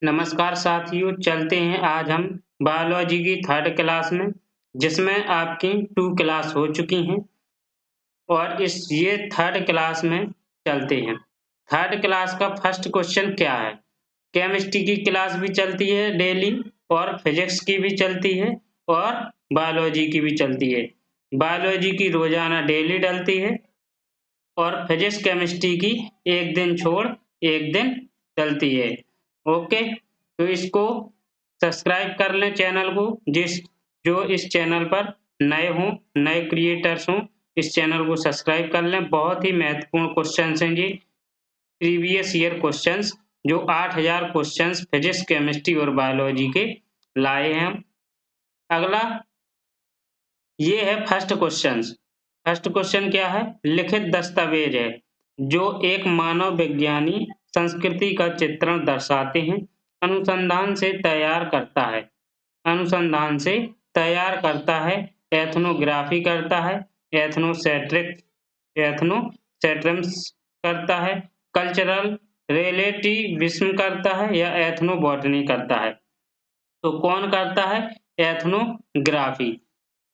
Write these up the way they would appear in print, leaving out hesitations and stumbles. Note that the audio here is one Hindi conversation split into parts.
नमस्कार साथियों, चलते हैं आज हम बायोलॉजी की थर्ड क्लास में, जिसमें आपकी 2 क्लास हो चुकी हैं और ये थर्ड क्लास में चलते हैं। थर्ड क्लास का फर्स्ट क्वेश्चन क्या है? केमिस्ट्री की क्लास भी चलती है डेली और फिजिक्स की भी चलती है और बायोलॉजी की भी चलती है। बायोलॉजी की रोजाना डेली डलती है और फिजिक्स केमिस्ट्री की एक दिन छोड़ एक दिन चलती है। ओके, तो इसको सब्सक्राइब कर लें चैनल को। जो इस चैनल पर नए हों, नए क्रिएटर्स हों, इस चैनल को सब्सक्राइब कर लें। बहुत ही महत्वपूर्ण क्वेश्चन हैं जी, प्रीवियस ईयर क्वेश्चंस, जो 8000 क्वेश्चंस फिजिक्स केमिस्ट्री और बायोलॉजी के लाए हैं हम। अगला ये है फर्स्ट क्वेश्चन। फर्स्ट क्वेश्चन क्या है? लिखित दस्तावेज है जो एक मानव विज्ञानी संस्कृति का चित्रण दर्शाते हैं, अनुसंधान से तैयार करता है। अनुसंधान से तैयार करता है, एथनोग्राफी करता है, एथनोसेट्रिक्स करता है, कल्चरल रिलेटिविज्म करता है या एथनोबॉटनी करता है। तो कौन करता है? एथनोग्राफी।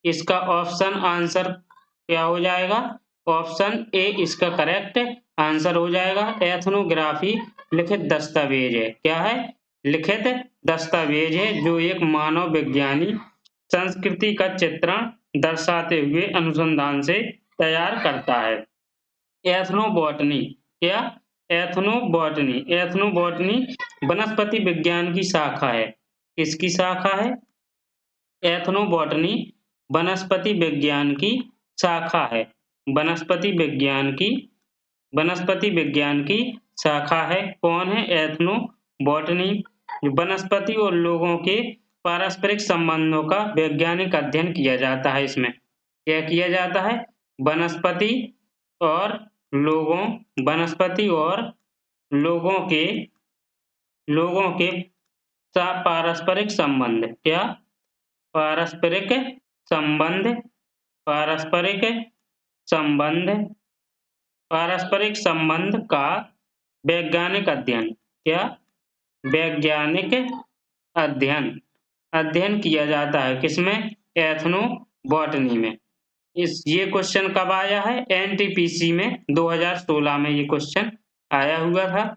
इसका ऑप्शन आंसर क्या हो जाएगा? ऑप्शन ए इसका करेक्ट आंसर हो जाएगा। एथनोग्राफी लिखित दस्तावेज है। क्या है? लिखित दस्तावेज है जो एक मानव विज्ञानी संस्कृति का चित्रण दर्शाते हुए अनुसंधान से तैयार करता है। एथनोबॉटनी क्या? एथनोबॉटनी। एथनोबॉटनी वनस्पति विज्ञान की शाखा है। किसकी शाखा है? एथनोबॉटनी वनस्पति विज्ञान की शाखा है। वनस्पति विज्ञान की शाखा है। कौन है? एथनोबॉटनी। वनस्पति और लोगों के पारस्परिक संबंधों का वैज्ञानिक अध्ययन किया जाता है। इसमें क्या किया जाता है? वनस्पति और लोगों के पारस्परिक संबंध। क्या? पारस्परिक संबंध का वैज्ञानिक अध्ययन। क्या? वैज्ञानिक अध्ययन किया जाता है। किसमें? एथनोबॉटनी में। ये क्वेश्चन कब आया है? एनटीपीसी में 2016 में ये क्वेश्चन आया हुआ था।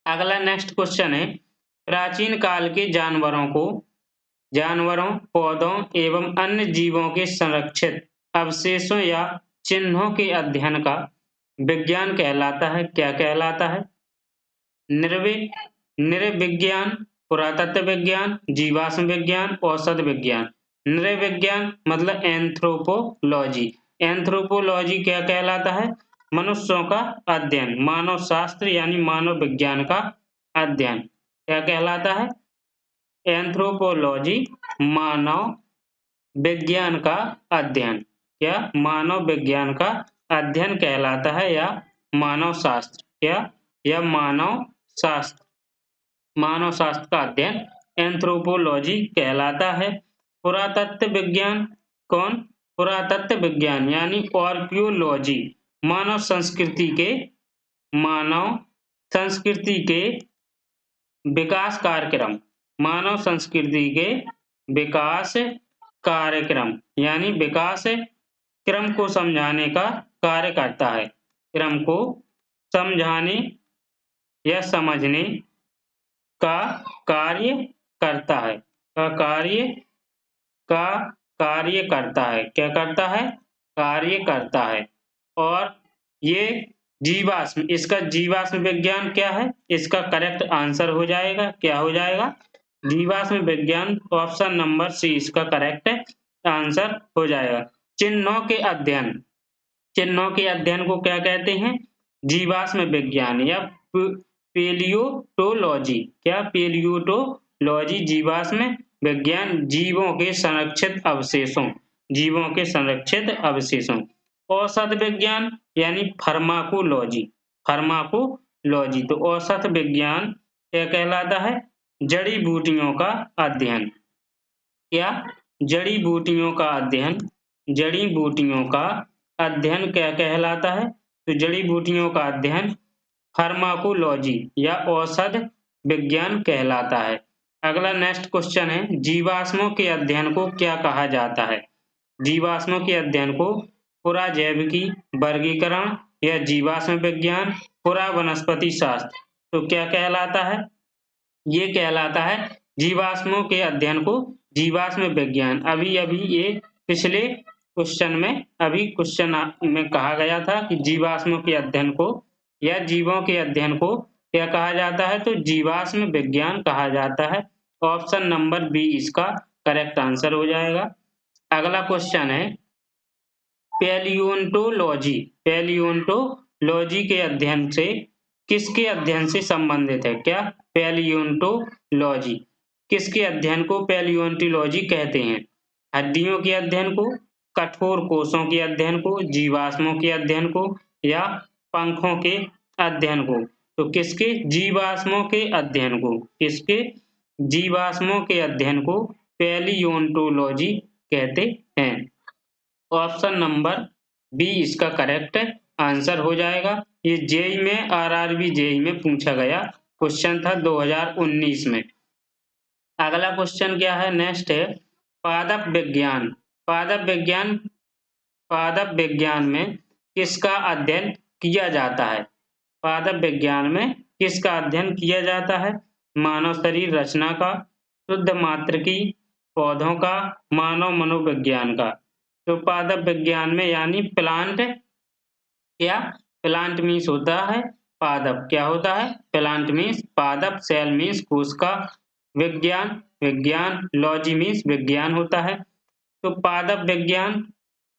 अगला नेक्स्ट क्वेश्चन है, प्राचीन काल के जानवरों, पौधों एवं अन्य जीवों के संरक्षित अवशेषों या चिन्हों के अध्ययन का विज्ञान कहलाता है। क्या कहलाता है? नृविज्ञान, पुरातत्व विज्ञान, जीवाश्म विज्ञान, औषध विज्ञान। नृविज्ञान मतलब एंथ्रोपोलॉजी। एंथ्रोपोलॉजी क्या कहलाता है? मनुष्यों का अध्ययन, मानव शास्त्र यानी मानव विज्ञान का अध्ययन। क्या कहलाता है? एंथ्रोपोलॉजी मानव विज्ञान का अध्ययन। क्या? मानव विज्ञान का अध्ययन कहलाता है या मानव शास्त्र। क्या? या मानव शास्त्र का अध्ययन एंथ्रोपोलॉजी कहलाता है। पुरातत्व विज्ञान कौन? पुरातत्व विज्ञान यानी आर्कियोलॉजी मानव संस्कृति के विकास कार्यक्रम। मानव संस्कृति के विकास कार्यक्रम यानी विकास क्रम को समझाने का कार्य करता है। क्रम को समझाने या समझने का कार्य करता है। कार्य करता है। क्या करता है? कार्य करता है। और ये जीवाश्म, इसका जीवाश्म विज्ञान क्या है? इसका करेक्ट आंसर हो जाएगा। क्या हो जाएगा? जीवाश्म विज्ञान। ऑप्शन नंबर सी इसका करेक्ट आंसर हो जाएगा। चिन्हों के अध्ययन को क्या कहते हैं? जीवाश्म विज्ञान या पेलियोटोलॉजी। क्या? पेलियोटोलॉजी जीवाश्म विज्ञान जीवों के संरक्षित अवशेषों। औषध विज्ञान यानी फार्माकोलॉजी। तो औषध विज्ञान क्या कहलाता है? जड़ी बूटियों का अध्ययन। क्या? जड़ी बूटियों का अध्ययन क्या कहलाता है? तो जड़ी बूटियों का अध्ययन फार्माकोलॉजी या औषध विज्ञान कहलाता है। अगला नेक्स्ट क्वेश्चन है, जीवाश्मों के अध्ययन को क्या कहा जाता है? जीवाश्मों के अध्ययन को पुराजैविकी वर्गीकरण या जीवाश्म विज्ञान, पुरा वनस्पति शास्त्र। तो क्या कहलाता है? ये कहलाता है जीवाश्मों के अध्ययन को जीवाश्म विज्ञान। अभी ये पिछले क्वेश्चन में कहा गया था कि जीवाश्मों के अध्ययन को या जीवों के अध्ययन को क्या कहा जाता है? तो जीवाश्म विज्ञान कहा जाता है। ऑप्शन नंबर बी इसका करेक्ट आंसर हो जाएगा। अगला क्वेश्चन है, पैलियोंटोलॉजी। पैलियोंटोलॉजी के अध्ययन से किसके अध्ययन से संबंधित है? क्या पैलियोंटोलॉजी किसके अध्ययन को पैलियोंटोलॉजी कहते हैं? हड्डियों के अध्ययन को, कठोर कोषों के अध्ययन को, जीवाश्मों के अध्ययन को या पंखों के अध्ययन को? तो किसके? जीवाश्मों के अध्ययन को। किसके? जीवाश्मों के अध्ययन को पैलियोंटोलॉजी कहते हैं। ऑप्शन नंबर बी इसका करेक्ट आंसर हो जाएगा। ये जेईई में, आरआरबी जेईई में पूछा गया क्वेश्चन था 2019 में। अगला क्वेश्चन क्या है? नेक्स्ट है, पादप विज्ञान। पादप विज्ञान में किसका अध्ययन किया जाता है? पादप विज्ञान में किसका अध्ययन किया जाता है? मानव शरीर रचना का, शुद्ध मात्रिकी, पौधों का, मानव मनोविज्ञान का। तो पादप विज्ञान में यानी प्लांट, क्या प्लांट मीन्स होता है पादप, क्या होता है? प्लांट मीन्स पादप, सेल मीन्स कोश का, विज्ञान लॉजी मीन्स विज्ञान होता है। तो पादप विज्ञान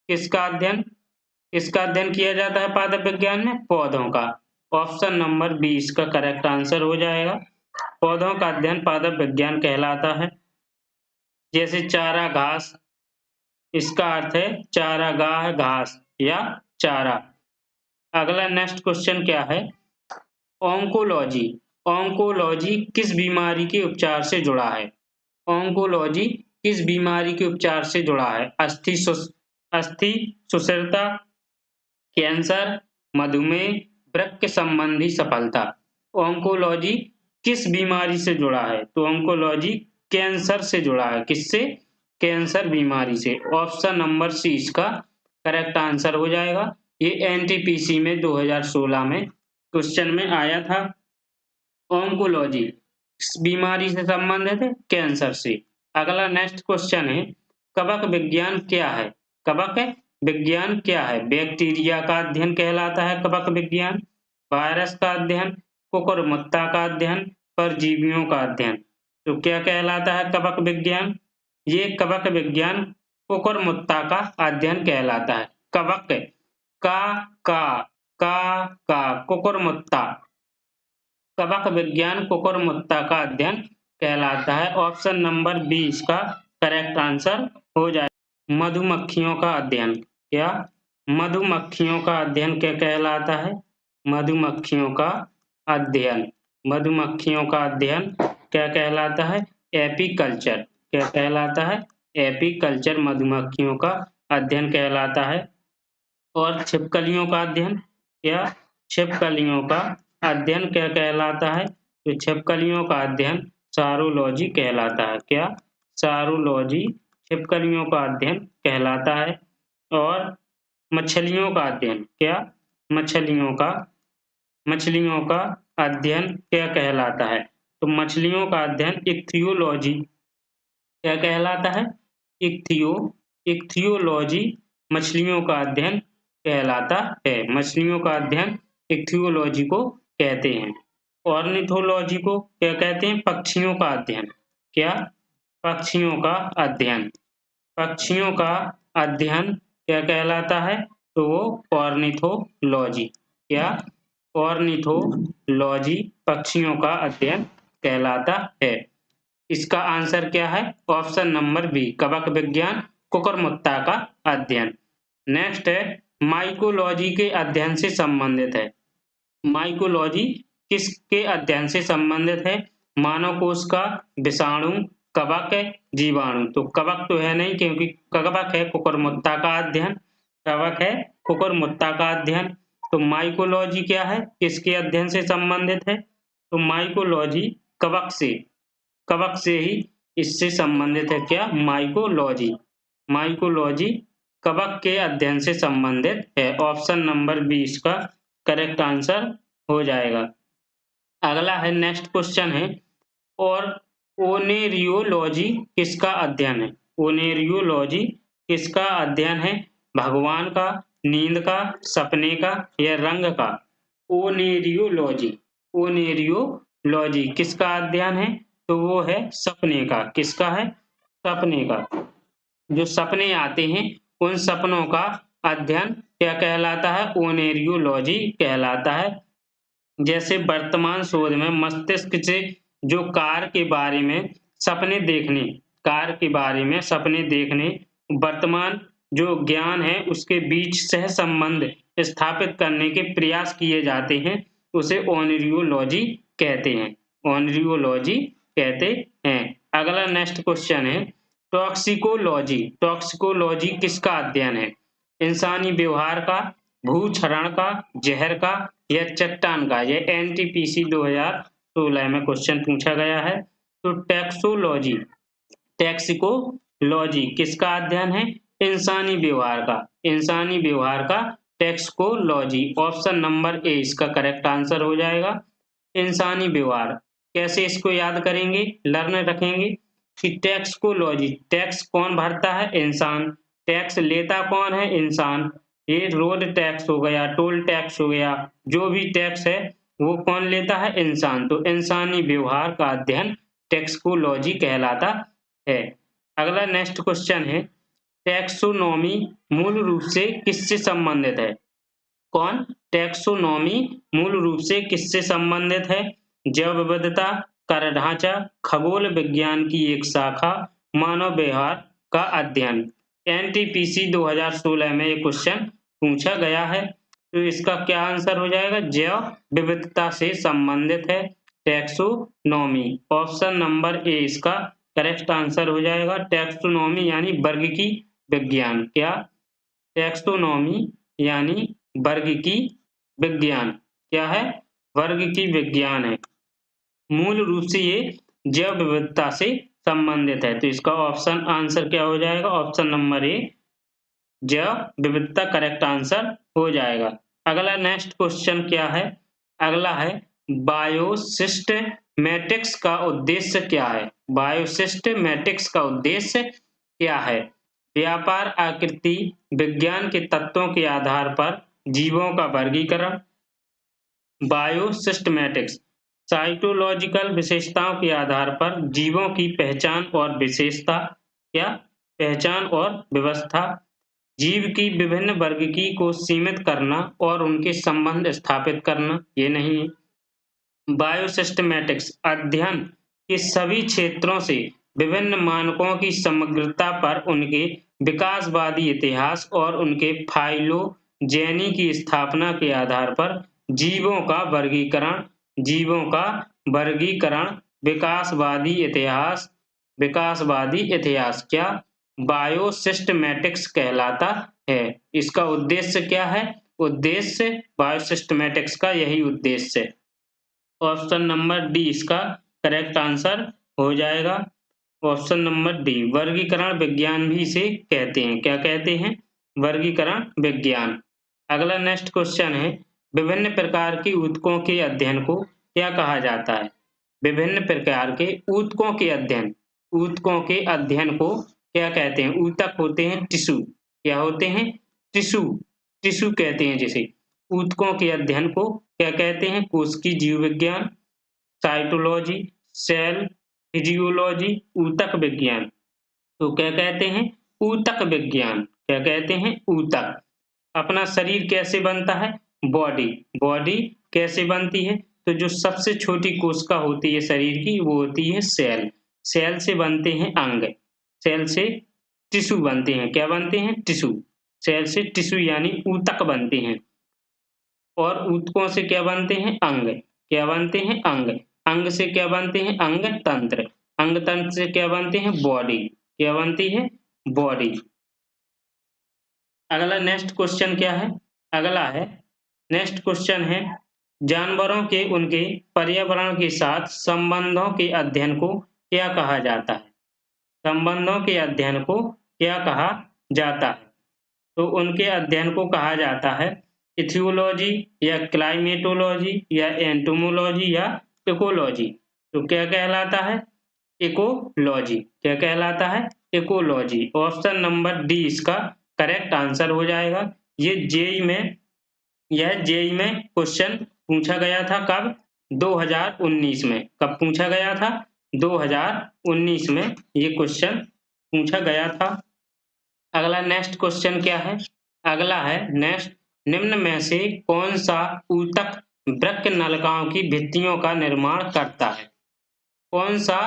किसका अध्ययन किया जाता है? पादप विज्ञान में पौधों का। ऑप्शन नंबर बी इसका करेक्ट आंसर हो जाएगा। पौधों का अध्ययन पादप विज्ञान कहलाता है। जैसे चारा घास, इसका अर्थ है चारागाह घास या चारा। अगला नेक्स्ट क्वेश्चन क्या है? ऑन्कोलॉजी किस बीमारी के उपचार से जुड़ा है? ऑन्कोलॉजी किस बीमारी के उपचार से जुड़ा है? अस्थि सुषिरता, कैंसर, मधुमेह, वृक्क संबंधी सफलता। ऑन्कोलॉजी किस बीमारी से जुड़ा है? तो ऑन्कोलॉजी कैंसर से जुड़ा है। किससे? कैंसर बीमारी से। ऑप्शन नंबर सी इसका करेक्ट आंसर हो जाएगा। ये एनटीपीसी में 2016 में क्वेश्चन में आया था। ऑन्कोलॉजी किस बीमारी से संबंधित है? कैंसर से। अगला नेक्स्ट क्वेश्चन है, कवक विज्ञान क्या है? कवक विज्ञान क्या है? बैक्टीरिया का अध्ययन कहलाता है कवक विज्ञान, वायरस का अध्ययन, कुकुरमुत्ता का अध्ययन, परजीवियों का अध्ययन। तो क्या कहलाता है कवक विज्ञान? ये कवक विज्ञान कुकुरमुत्ता का अध्ययन कहलाता है। कवक का कुकुरमुत्ता, कवक विज्ञान कुकुरमुत्ता का अध्ययन कहलाता है। ऑप्शन नंबर बी इसका करेक्ट आंसर हो जाए। मधुमक्खियों का अध्ययन, क्या मधुमक्खियों का अध्ययन क्या कहलाता है? मधुमक्खियों का अध्ययन क्या कहलाता है? एपीकल्चर। क्या कहलाता है? एपीकल्चर मधुमक्खियों का अध्ययन कहलाता है। और छिपकलियों का अध्ययन, क्या छिपकलियों का अध्ययन क्या कहलाता है? तो छिपकलियों का अध्ययन सारोलॉजी कहलाता है। क्या सारोलॉजी छिपकलियों का अध्ययन कहलाता है। और मछलियों का अध्ययन, क्या मछलियों का अध्ययन क्या कहलाता है? तो मछलियों का अध्ययन इक्थियोलॉजी क्या कहलाता है? इक्थियोलॉजी मछलियों का अध्ययन कहलाता है। मछलियों का अध्ययन इक्थियोलॉजी को कहते हैं। ऑर्निथोलॉजी को क्या कहते हैं? पक्षियों का अध्ययन। क्या पक्षियों का अध्ययन क्या कहलाता है? तो वो ऑर्निथोलॉजी, क्या ऑर्निथोलॉजी पक्षियों का अध्ययन कहलाता है। इसका आंसर क्या है? ऑप्शन नंबर बी कवक विज्ञान कुकुरमुत्ता का अध्ययन। नेक्स्ट है, माइकोलॉजी के अध्ययन से संबंधित है। माइकोलॉजी किसके अध्ययन से संबंधित है? मानव कोश का, विषाणु, कवक, जीवाणु। तो कवक तो है नहीं क्योंकि कवक है कुकुरमुत्ता का अध्ययन, कवक है कुकुरमुत्ता का अध्ययन। तो माइकोलॉजी क्या है? किसके अध्ययन से संबंधित है? तो माइकोलॉजी कवक से ही इससे संबंधित है क्या? माइकोलॉजी। माइकोलॉजी कवक के अध्ययन से संबंधित है। ऑप्शन नंबर 20 का करेक्ट आंसर हो जाएगा। अगला है, नेक्स्ट क्वेश्चन है, और ओनेरियोलॉजी किसका अध्ययन है? ओनेरियोलॉजी किसका अध्ययन है? भगवान का, नींद का, सपने का या रंग का? ओनेरियोलॉजी किसका अध्ययन है? तो वो है सपने का। किसका है? सपने का। जो सपने आते हैं उन सपनों का अध्ययन क्या कहलाता है? ओनेरियोलॉजी कहलाता है। जैसे वर्तमान शोध में मस्तिष्क से जो कार के बारे में सपने देखने वर्तमान जो ज्ञान है उसके बीच सह संबंध स्थापित करने के प्रयास किए जाते हैं, उसे ओनेरियोलॉजी कहते हैं। ओनेरियोलॉजी कहते हैं। अगला नेक्स्ट क्वेश्चन है, टॉक्सिकोलॉजी किसका अध्ययन है? इंसानी व्यवहार का, भूक्षरण का, जहर का या चट्टान का? यह एनटीपीसी 2016 में क्वेश्चन पूछा गया है। तो टैक्सिकोलॉजी किसका अध्ययन है? इंसानी व्यवहार का टैक्सिकोलॉजी। ऑप्शन नंबर ए इसका करेक्ट आंसर हो जाएगा। इंसानी व्यवहार कैसे इसको याद करेंगे, लर्न रखेंगे कि टैक्सिकोलॉजी, टैक्स कौन भरता है? इंसान। टैक्स लेता कौन है? इंसान। ये रोड टैक्स हो गया, टोल टैक्स हो गया, जो भी टैक्स है वो कौन लेता है? इंसान। तो इंसानी व्यवहार का अध्ययन टैक्सोलॉजी कहलाता है। अगला नेक्स्ट क्वेश्चन है, टैक्सोनॉमी मूल रूप से किससे संबंधित है? कौन? टैक्सोनॉमी मूल रूप से किससे संबंधित है? जैव विविधता, कर ढांचा, खगोल विज्ञान की एक शाखा, मानव व्यवहार का अध्ययन। एनटीपीसी 2016 में ये क्वेश्चन पूछा गया है। तो इसका क्या आंसर हो जाएगा? जैव विविधता से संबंधित है टैक्सोनॉमी। ऑप्शन नंबर ए इसका करेक्ट आंसर हो जाएगा। टैक्सोनॉमी यानी वर्गीकी विज्ञान। क्या? टैक्सोनॉमी यानी वर्गीकी विज्ञान। क्या है? वर्गीकी विज्ञान है। मूल रूप से ये जैव विविधता से संबंधित है। तो इसका ऑप्शन आंसर क्या हो जाएगा? ऑप्शन नंबर ए जैव विविधता करेक्ट आंसर हो जाएगा। अगला नेक्स्ट क्वेश्चन क्या है? अगला है, बायोसिस्टेमैटिक्स का उद्देश्य क्या है? बायोसिस्टेमैटिक्स का उद्देश्य क्या है? व्यापार, आकृति, विज्ञान के तत्वों के आधार पर जीवों का वर्गीकरण। बायोसिस्टेमैटिक्स साइटोलॉजिकल विशेषताओं के आधार पर जीवों की पहचान और विशेषता। क्या? पहचान और व्यवस्था। जीव की विभिन्न वर्गीकी को सीमित करना और उनके संबंध स्थापित करना, ये नहीं है। बायोसिस्टेमैटिक्स अध्ययन के सभी क्षेत्रों से विभिन्न मानकों की समग्रता पर उनके विकासवादी इतिहास और उनके फाइलोजेनी की स्थापना के आधार पर जीवों का वर्गीकरण, विकासवादी इतिहास क्या? बायोसिस्टेमैटिक्स कहलाता है। इसका उद्देश्य क्या है? उद्देश्य बायोसिस्टेमैटिक्स का यही उद्देश्य है। ऑप्शन नंबर डी इसका करेक्ट आंसर हो जाएगा। ऑप्शन नंबर डी वर्गीकरण विज्ञान भी इसे कहते हैं। क्या कहते हैं? वर्गीकरण विज्ञान। अगला नेक्स्ट क्वेश्चन है, विभिन्न प्रकार के ऊतकों के अध्ययन को क्या कहा जाता है? विभिन्न प्रकार के ऊतकों के अध्ययन को क्या कहते हैं? ऊतक होते हैं टिश्यू। क्या होते हैं? टिश्यू कहते हैं जिसे। ऊतकों के अध्ययन को क्या कहते हैं? कोशिकी जीव विज्ञान, साइटोलॉजी, सेल फिजियोलॉजी, ऊतक विज्ञान। तो क्या कहते हैं? ऊतक विज्ञान। क्या कहते हैं? ऊतक। अपना शरीर कैसे बनता है? बॉडी कैसे बनती है? तो जो सबसे छोटी कोशिका होती है शरीर की वो होती है सेल। सेल से बनते हैं अंग। सेल से टिश्यू बनते हैं। क्या बनते हैं? टिश्यू। सेल से टिश्यू यानी ऊतक बनते हैं। और ऊतकों से क्या बनते हैं? अंग। क्या बनते हैं? अंग। अंग से क्या बनते हैं? अंग तंत्र। अंग तंत्र से क्या बनते हैं? बॉडी। क्या बनती है? बॉडी। अगला नेक्स्ट क्वेश्चन क्या है? अगला है, नेक्स्ट क्वेश्चन है, जानवरों के उनके पर्यावरण के साथ संबंधों के अध्ययन को क्या कहा जाता है? संबंधों के अध्ययन को क्या कहा जाता है? तो उनके अध्ययन को कहा जाता है इथियोलॉजी या क्लाइमेटोलॉजी या एंटोमोलॉजी या इकोलॉजी। तो क्या कहलाता है? इकोलॉजी। क्या कहलाता है? इकोलॉजी। ऑप्शन नंबर डी इसका करेक्ट आंसर हो जाएगा। यह जेईई में क्वेश्चन पूछा गया था कब? 2019 में। कब पूछा गया था? 2019 में ये क्वेश्चन पूछा गया था। अगला नेक्स्ट क्वेश्चन क्या है? अगला है नेक्स्ट, निम्न में से कौन सा ऊतक वृक्क नलिकाओं की भित्तियों का निर्माण करता है? कौन सा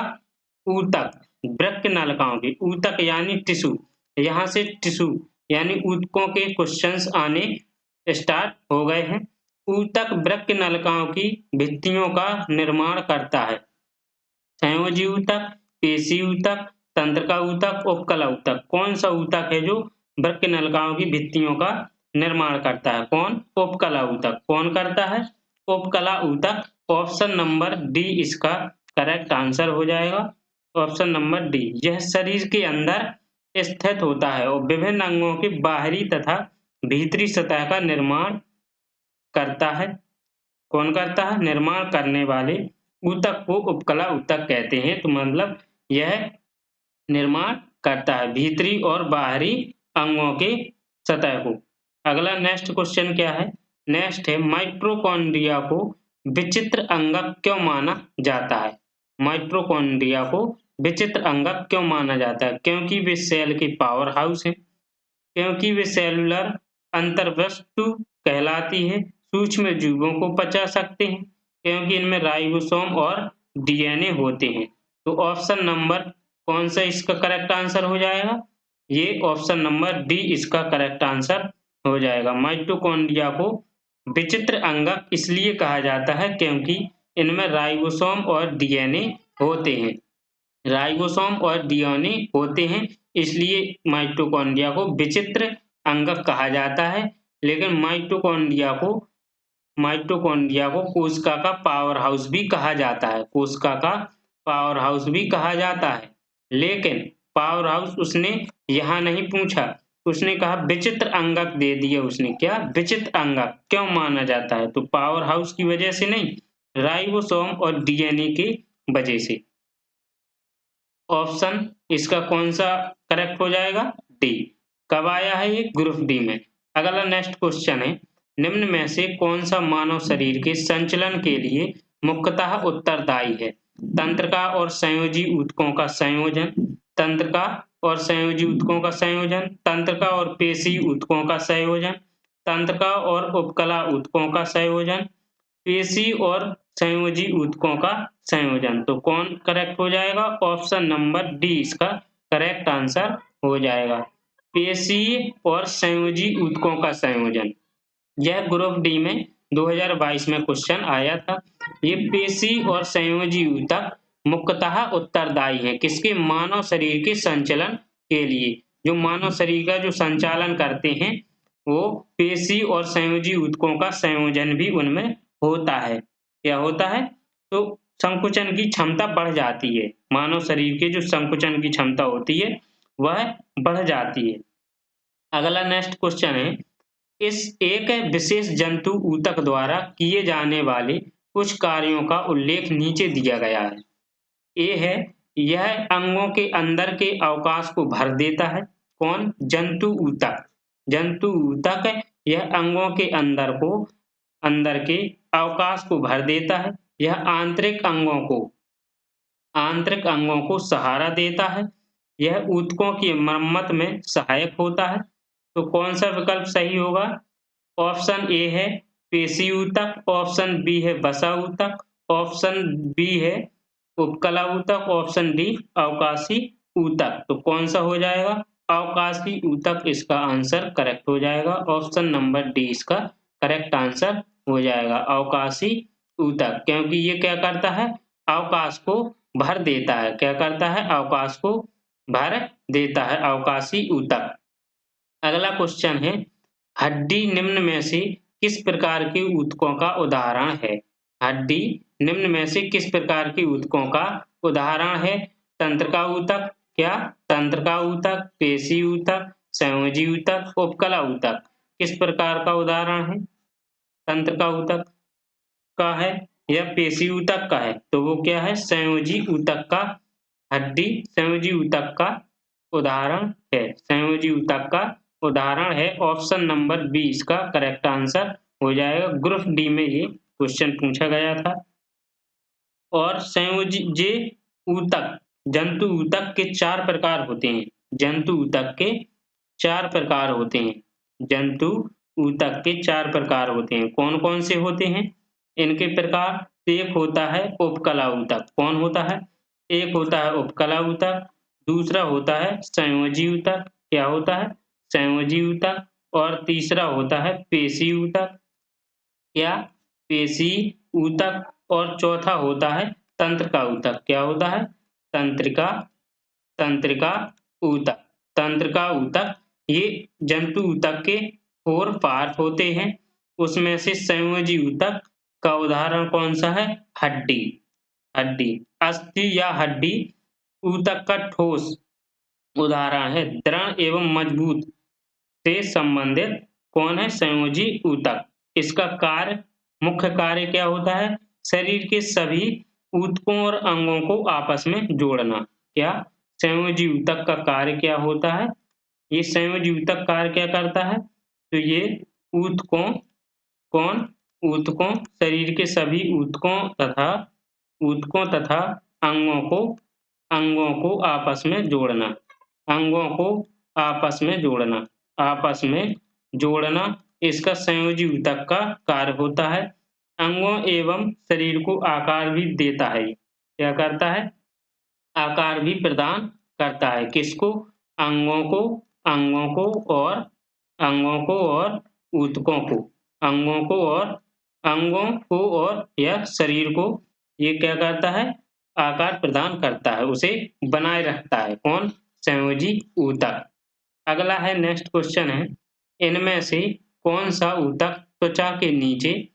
ऊतक वृक्क नलिकाओं की, ऊतक यानी टिश्यू, यहाँ से टिश्यू यानी ऊतकों के क्वेश्चंस आने स्टार्ट हो गए हैं। ऊतक वृक्क नलिकाओं की भित्तियों का निर्माण करता है। संयोजी ऊतक, पेशी ऊतक, तंत्रिका ऊतक, उपकला ऊतक। कौन सा ऊतक है जो वृक्क नलिकाओं की भित्तियों का निर्माण करता है? कौन? उपकला ऊतक। कौन करता है? उपकला ऊतक। ऑप्शन नंबर डी इसका करेक्ट आंसर हो जाएगा। Option number D. यह शरीर के अंदर स्थित होता है और विभिन्न अंगों के बाहरी तथा भीतरी सतह का निर्माण करता है। कौन करता है? निर्माण करने वाले ऊतक को उपकला ऊतक कहते हैं। तो मतलब यह निर्माण करता है भीतरी और बाहरी अंगों के सतह को। अगला नेक्स्ट क्वेश्चन क्या है? नेक्स्ट है माइटोकॉन्ड्रिया को विचित्र अंगक क्यों माना जाता है? माइटोकॉन्ड्रिया को विचित्र अंगक क्यों माना जाता है? क्योंकि वे सेल के पावर हाउस हैं, क्योंकि वे सेलुलर अंतर्वस्तु कहलाती है, सूक्ष्म जीवों को पचा सकते हैं, क्योंकि इनमें राइबोसोम और डीएनए होते हैं। तो ऑप्शन नंबर कौन सा इसका करेक्ट आंसर हो जाएगा? ये ऑप्शन नंबर डी इसका करेक्ट आंसर हो जाएगा। माइटोकॉन्ड्रिया को विचित्र अंगक इसलिए कहा जाता है क्योंकि इनमें राइबोसोम और डीएनए होते हैं। राइबोसोम और डीएनए होते हैं, इसलिए माइटोकॉन्ड्रिया को विचित्र अंगक कहा जाता है। लेकिन माइटोकॉन्ड्रिया को कोशिका का पावर हाउस भी कहा जाता है। कोशिका का पावर हाउस भी कहा जाता है। लेकिन पावर हाउस उसने यहाँ नहीं पूछा, उसने कहा विचित्र अंगक दे दिया उसने। क्या? विचित्र अंगक क्यों माना जाता है? तो पावर हाउस की वजह से नहीं, राइबोसोम और डीएनए की वजह से। ऑप्शन इसका कौन सा करेक्ट हो जाएगा? डी। कब आया है ये? ग्रुप डी में। अगला नेक्स्ट क्वेश्चन है, निम्न में से कौन सा मानव शरीर के संचलन के लिए मुख्यतः उत्तरदायी है? तंत्रिका और संयोजी ऊतकों का संयोजन, तंत्रिका और संयोजी ऊतकों का संयोजन, तंत्रिका और पेशी ऊतकों का संयोजन, तंत्रिका और उपकला ऊतकों का संयोजन, पेशी और संयोजी ऊतकों का संयोजन। तो कौन करेक्ट हो जाएगा? ऑप्शन नंबर डी इसका करेक्ट आंसर हो जाएगा। पेशी और संयोजी ऊतकों का संयोजन, यह ग्रुप डी में 2022 में क्वेश्चन आया था। ये पेशी और संयोजी ऊतक मुख्यतः उत्तरदायी है किसके? मानव शरीर के संचलन के लिए। जो मानव शरीर का जो संचालन करते हैं वो पेशी और संयोजी ऊतकों का संयोजन भी उनमें होता है। क्या होता है? तो संकुचन की क्षमता बढ़ जाती है। मानव शरीर के जो संकुचन की क्षमता होती है वह बढ़ जाती है। अगला नेक्स्ट क्वेश्चन है, इस एक विशेष जंतु ऊतक द्वारा किए जाने वाले कुछ कार्यों का उल्लेख नीचे दिया गया है। ए है, यह अंगों के अंदर के अवकाश को भर देता है। कौन? जंतु ऊतक। जंतु ऊतक यह अंगों के अंदर के अवकाश को भर देता है। यह आंतरिक अंगों को सहारा देता है। यह ऊतकों की मरम्मत में सहायक होता है। तो कौन सा विकल्प सही होगा? ऑप्शन ए है पेशी ऊतक, ऑप्शन बी है वसा ऊतक, ऑप्शन बी है उपकला ऊतक, ऑप्शन डी अवकाशी ऊतक। तो कौन सा हो जाएगा? अवकाशी ऊतक इसका आंसर करेक्ट हो जाएगा। ऑप्शन नंबर डी इसका करेक्ट आंसर हो जाएगा, अवकाशी ऊतक। क्योंकि ये क्या करता है? अवकाश को भर देता है। क्या करता है? अवकाश को भर देता है, अवकाशी ऊतक। अगला क्वेश्चन है, हड्डी निम्न में से किस प्रकार के ऊतकों का उदाहरण है? हड्डी निम्न में से किस प्रकार के ऊतकों का उदाहरण है? तंत्रिका ऊतक, क्या तंत्रिका ऊतक, पेशी ऊतक, संयोजी ऊतक, उपकला ऊतक किस प्रकार का उदाहरण है? तंत्रिका ऊतक का है या पेशी ऊतक का है? तो वो क्या है? संयोजी ऊतक का, हड्डी संयोजी ऊतक का उदाहरण है। संयोजी ऊतक का उदाहरण है। ऑप्शन नंबर बी इसका करेक्ट आंसर हो जाएगा। ग्रुप डी में ये क्वेश्चन पूछा गया था। और संयोजी ऊतक, जंतु ऊतक के 4 प्रकार होते हैं। जंतु ऊतक के 4 प्रकार होते हैं। जंतु ऊतक के 4 प्रकार होते हैं। कौन-कौन से होते हैं इनके प्रकार? एक होता है उपकला ऊतक। कौन होता है? एक होता है उपकला ऊतक, दूसरा होता है संयोजी ऊतक। क्या होता है? संयोजी ऊतक। और तीसरा होता है पेशी ऊतक। क्या? पेशी ऊतक। और चौथा होता है तंत्रिका ऊतक। क्या होता है? तंत्रिका ऊतक। तंत्रिका ऊतक ये जंतु ऊतक के 4 पार्ट होते हैं। उसमें से संयोजी ऊतक का उदाहरण कौन सा है? हड्डी। हड्डी अस्थि या हड्डी ऊतक का ठोस उदाहरण है। दृढ़ एवं मजबूत से संबंधित कौन है? संयोजी ऊतक। इसका कार्य, मुख्य कार्य क्या होता है? शरीर के सभी ऊतकों और अंगों को आपस में जोड़ना। क्या? संयोजी ऊतक का कार्य क्या होता है? ये संयोजी ऊतक कार्य क्या करता है? तो ये ऊतकों, ऊतकों, शरीर के सभी ऊतकों तथा अंगों को आपस में जोड़ना। अंगों को आपस में जोड़ना इसका संयोजी ऊतक का कार्य होता है। अंगों एवं शरीर को आकार भी देता है। क्या करता है? आकार भी प्रदान करता है। किसको? अंगों को और ऊतकों को। अंगों को और या शरीर को ये क्या करता है? आकार प्रदान करता है, उसे बनाए रखता है। कौन? संयोजी ऊतक। अगला है, नेक्स्ट क्वेश्चन है, इनमें से कौन सा ऊतक त्वचा के नीचे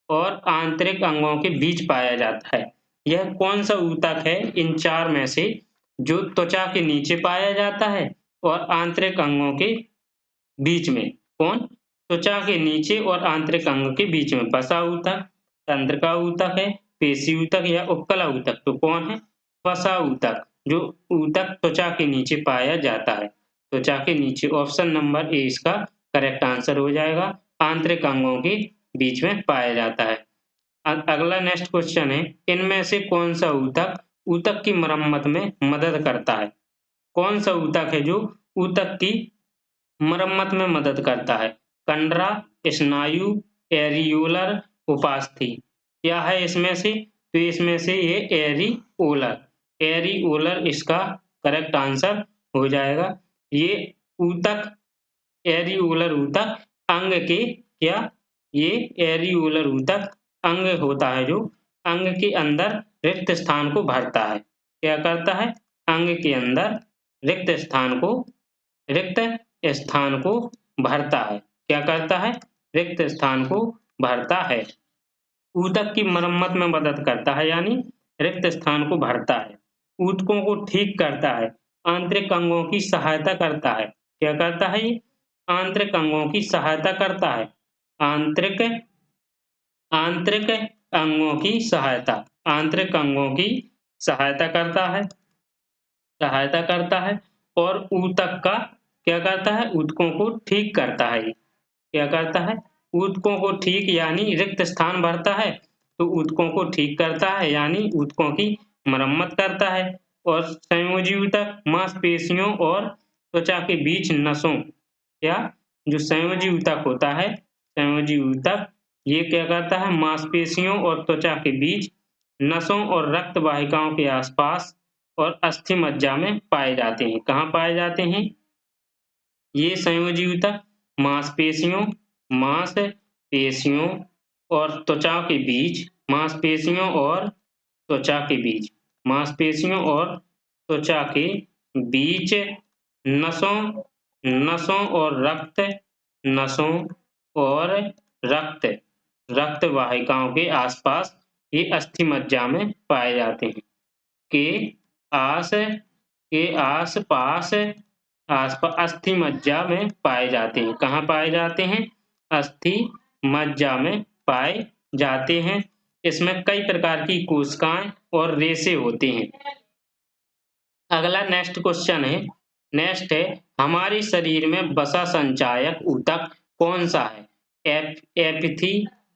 और आंतरिक अंगों के बीच पाया जाता है? यह कौन सा ऊतक है इन 4 में से जो त्वचा के नीचे पाया जाता है और आंतरिक अंगों के बीच में? कौन? त्वचा के नीचे और आंतरिक अंग के बीच में वसा ऊतक, तंत्रिका ऊतक है, पेशी ऊतक या उपकला ऊतक? तो कौन है? वसा ऊतक, जो ऊतक त्वचा के नीचे पाया जाता है। त्वचा के नीचे। ऑप्शन नंबर ए इसका करेक्ट आंसर हो जाएगा। आंतरिक अंगों के बीच में पाया जाता है। अगला नेक्स्ट क्वेश्चन है, इनमें से कौन सा ऊतक की मरम्मत में मदद करता है? कौन सा ऊतक है जो ऊतक की मरम्मत में मदद करता है? कंडरा, स्नायु, एरियोलर, उपास्थि। क्या है इसमें से? तो इसमें से ये एरियोलर इसका करेक्ट आंसर हो जाएगा। ये ऊतक, एरियोलर ऊतक अंग के, क्या? ये एरियोलर ऊतक अंग होता है जो अंग के अंदर रिक्त स्थान को भरता है। क्या करता है? अंग के अंदर रिक्त स्थान को भरता है। क्या करता है? रिक्त स्थान को भरता है। ऊतक की मरम्मत में मदद करता है, यानी रिक्त स्थान को भरता है। ऊतकों को ठीक करता है। आंतरिक अंगों की सहायता करता है। क्या करता है ये? आंतरिक अंगों की सहायता करता है। आंतरिक अंगों की सहायता करता है। और ऊतक का क्या करता है? ऊतकों को ठीक करता है। क्या करता है? ऊतकों को ठीक, यानी रिक्त स्थान भरता है तो ऊतकों को ठीक करता है, यानी ऊतकों की मरम्मत करता है। और संयोजी ऊतक मांसपेशियों और त्वचा के बीच नसों, क्या? जो संयोजी ऊतक होता है, संयोजी ऊतक ये क्या करता है? मांसपेशियों और त्वचा के बीच नसों और रक्त वाहिकाओं के आसपास और अस्थि मज्जा में पाए जाते हैं। कहाँ पाए जाते हैं ये संयोजी ऊतक? मांसपेशियों और त्वचा के बीच, मांसपेशियों और त्वचा के बीच नसों और रक्त वाहिकाओं के आसपास ये अस्थि मज्जा में पाए जाते हैं। के आसपास अस्थि मज्जा में पाए जाते हैं। कहाँ पाए जाते हैं? अस्थि मज्जा में पाए जाते हैं। इसमें कई प्रकार की कोशिकाएं और रेशे होते हैं। अगला नेक्स्ट क्वेश्चन है, हमारे शरीर में वसा संचायक ऊतक कौन सा है?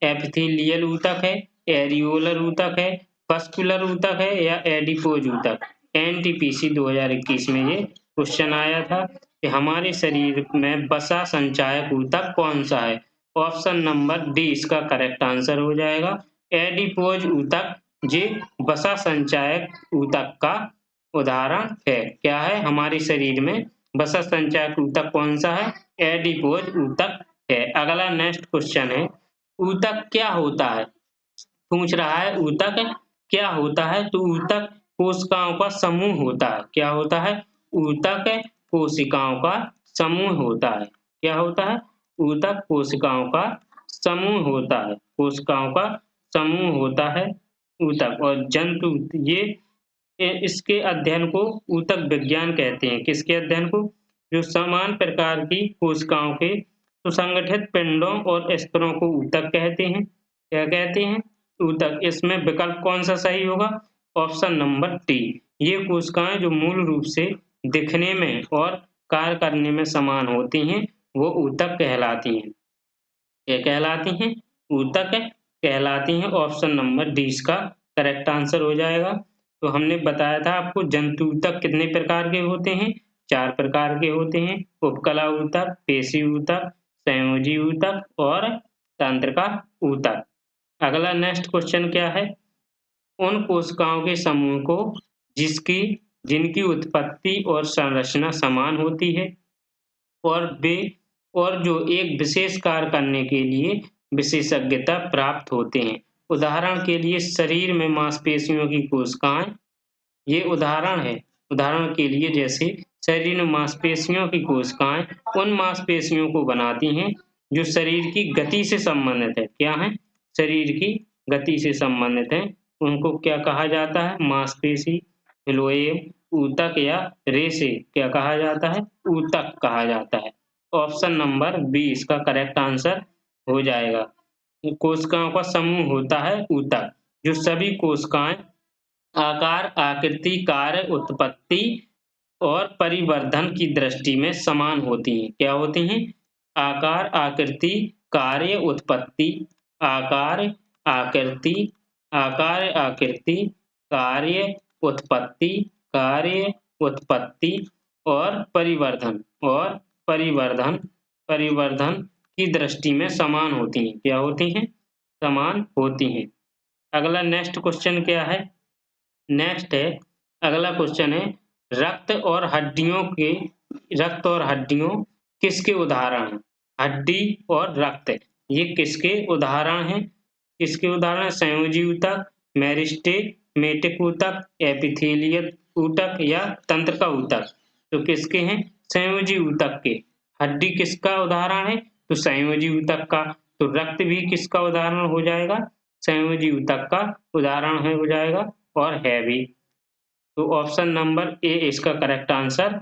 एपिथेलियल ऊतक है, एरियोलर ऊतक है, वस्कुलर ऊतक है या एडिपोज ऊतक? एनटीपीसी 2021 में ये क्वेश्चन आया था कि हमारे शरीर में वसा संचायक ऊतक कौन सा है? ऑप्शन नंबर डी इसका करेक्ट आंसर हो जाएगा। एडिपोज ऊतक जे वसा संचायक ऊतक का उदाहरण है। क्या है? हमारे शरीर में वसा संचायक ऊतक कौन सा है? एडिपोज ऊतक है। अगला नेक्स्ट क्वेश्चन है, ऊतक क्या होता है? पूछ रहा है ऊतक क्या होता है? तो ऊतक कोशिकाओं का समूह होता है। क्या होता है? ऊतक कोशिकाओं का समूह होता है। क्या होता है? ऊतक कोशिकाओं का समूह होता है। कोशिकाओं का समूह होता है ऊतक। और जंतु इसके अध्ययन को ऊतक विज्ञान कहते हैं। किसके अध्ययन को? जो समान प्रकार की कोशिकाओं के सुसंगठित पिंडों और स्तरों को ऊतक कहते हैं। क्या कहते हैं? ऊतक। इसमें विकल्प कौन सा सही होगा? Option number D. ये कोशिकाएं जो मूल रूप से दिखने में और कार्य करने में समान होती हैं वो ऊतक कहलाती हैं। क्या कहलाती हैं? ऊतक कहलाती हैं। ऑप्शन नंबर डी इसका करेक्ट आंसर हो जाएगा। तो हमने बताया था आपको जंतु ऊतक कितने प्रकार के होते हैं? 4 प्रकार के होते हैं। उपकला ऊतक, पेशी ऊतक, संयोजी ऊतक और तंत्रिका ऊतक। अगला नेक्स्ट क्वेश्चन क्या है? उन कोशिकाओं के समूह को जिनकी उत्पत्ति और संरचना समान होती है और जो एक विशेष कार्य करने के लिए विशेषज्ञता प्राप्त होते हैं। उदाहरण के लिए शरीर में मांसपेशियों की कोशिकाएं, ये उदाहरण है। उदाहरण के लिए जैसे शरीर में मांसपेशियों की कोशिकाएं उन मांसपेशियों को बनाती हैं जो शरीर की गति से संबंधित है। क्या है? शरीर की गति से संबंधित है। उनको क्या कहा जाता है? मांसपेशी, फ्लोएम, ऊतक या रेशे क्या कहा जाता है? ऊतक कहा जाता है। ऑप्शन नंबर बी इसका करेक्ट आंसर हो जाएगा। कोशिकाओं का समूह होता है ऊतक। जो सभी कोशिकाएं आकार, आकृति, कार्य, उत्पत्ति और परिवर्धन की दृष्टि में समान होती हैं। क्या होती हैं? आकार, आकृति, कार्य, उत्पत्ति, आकार, आकृति, कार्य, उत्पत्ति और परिवर्धन की दृष्टि में समान होती हैं। क्या होती हैं? समान होती हैं। अगला नेक्स्ट क्वेश्चन क्या है? अगला क्वेश्चन है, रक्त और हड्डियों किसके उदाहरण हैं? हड्डी और रक्त ये किसके उदाहरण हैं? किसके उदाहरण? संयोजी ऊतक, मेरिस्टेमेटिक ऊतक, एपिथेलियल ऊतक या तंत्रिका ऊतक? तो किसके हैं? संयोजी ऊतक के। हड्डी किसका उदाहरण है? तो संयोजी ऊतक का। तो रक्त भी किसका उदाहरण हो जाएगा? संयोजी ऊतक का उदाहरण हो जाएगा और है भी। तो ऑप्शन नंबर ए इसका करेक्ट आंसर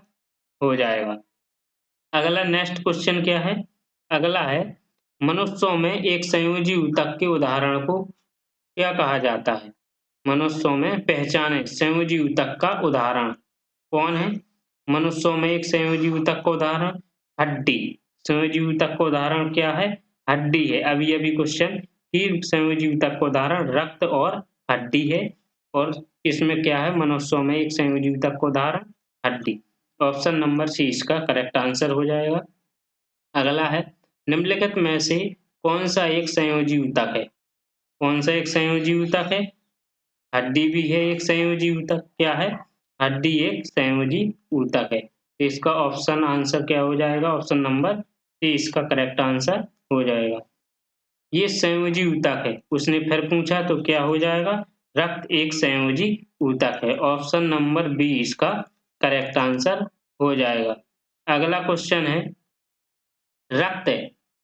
हो जाएगा। अगला नेक्स्ट क्वेश्चन क्या है? अगला है, मनुष्यों में एक संयोजी ऊतक के उदाहरण को क्या कहा जाता है? मनुष्यों में पहचाने संयोजी ऊतक का उदाहरण कौन है? मनुष्यों में एक संयोजी ऊतक का उदाहरण हड्डी। संयोजी ऊतक का उदाहरण क्या है? हड्डी है। अभी क्वेश्चन कि संयोजी ऊतक का उदाहरण रक्त और हड्डी है और इसमें क्या है? मनुष्यों में एक संयोजी ऊतक का उदाहरण हड्डी। ऑप्शन नंबर सी इसका करेक्ट आंसर हो जाएगा। अगला है, निम्नलिखित में से कौन सा एक संयोजी ऊतक है? कौन सा एक संयोजी ऊतक है? हड्डी भी है एक संयोजी ऊतक। क्या है? हड्डी एक संयोजी ऊतक है। तो इसका ऑप्शन आंसर क्या हो जाएगा? ऑप्शन नंबर सी इसका करेक्ट आंसर हो जाएगा। ये संयोजी ऊतक है। उसने फिर पूछा तो क्या हो जाएगा? रक्त एक संयोजी ऊतक है। ऑप्शन नंबर बी इसका करेक्ट आंसर हो जाएगा। अगला क्वेश्चन है, रक्त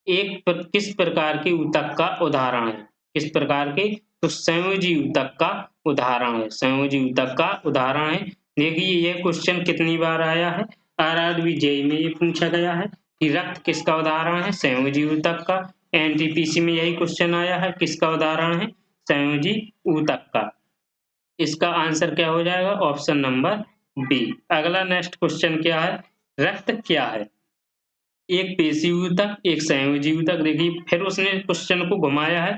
किस प्रकार के ऊतक का उदाहरण है? किस प्रकार के? तो संयोजी ऊतक का उदाहरण है। संयोजी ऊतक का उदाहरण है। देखिए ये क्वेश्चन कितनी बार आया है, आरआरबी जेईई में ये पूछा गया है कि रक्त किसका उदाहरण है? संयोजी ऊतक का। एनटीपीसी में यही क्वेश्चन आया है, किसका उदाहरण है? संयोजी ऊतक का। इसका आंसर क्या हो जाएगा? Option number B. अगला नेक्स्ट क्वेश्चन क्या है? रक्त क्या है? एक पेशी ऊतक, एक संयोजी ऊतक। देखिए फिर उसने क्वेश्चन को घुमाया है,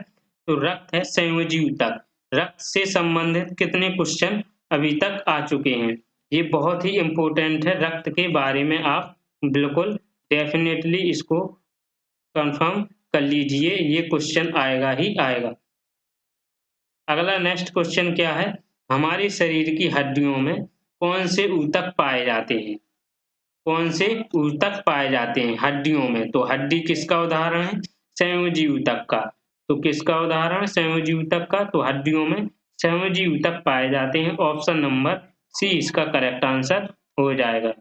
तो रक्त है संयोजी ऊतक। रक्त से संबंधित कितने क्वेश्चन अभी तक आ चुके हैं? ये बहुत ही इम्पोर्टेंट है, रक्त के बारे में आप बिल्कुल डेफिनेटली इसको कंफर्म कर लीजिए, ये क्वेश्चन आएगा ही आएगा। अगला नेक्स्ट क्वेश्चन क्या है? हमारे शरीर की हड्डियों में कौन से ऊतक पाए जाते हैं? कौन से ऊतक पाए जाते हैं हड्डियों में? तो हड्डी किसका उदाहरण है? संयोजी ऊतक का। तो किसका उदाहरण है? संयोजी ऊतक का। तो हड्डियों में संयोजी ऊतक पाए जाते हैं। ऑप्शन नंबर सी इसका करेक्ट आंसर हो जाएगा।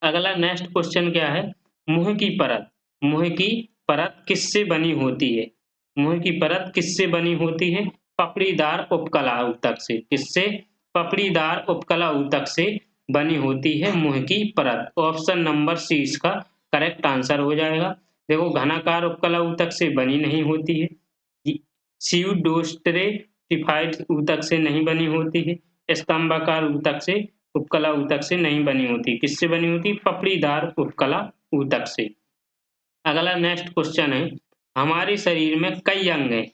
अगला नेक्स्ट क्वेश्चन क्या है? मुंह की परत। मुंह की परत किससे बनी होती है? मुंह की परत किससे बनी होती है? पपड़ीदार उपकला ऊतक से। किससे? पपड़ीदार उपकला ऊतक से बनी होती है मुंह की परत। ऑप्शन नंबर सी इसका करेक्ट आंसर हो जाएगा। देखो घनाकार उपकला ऊतक से बनी नहीं होती है, स्यूडोस्टेरेटिफाइड ऊतक से नहीं बनी होती है, स्तंभाकार ऊतक से, उपकला ऊतक से नहीं बनी होती। किससे बनी होती? पपड़ीदार उपकला ऊतक से। अगला नेक्स्ट क्वेश्चन है, हमारे शरीर में कई अंग हैं।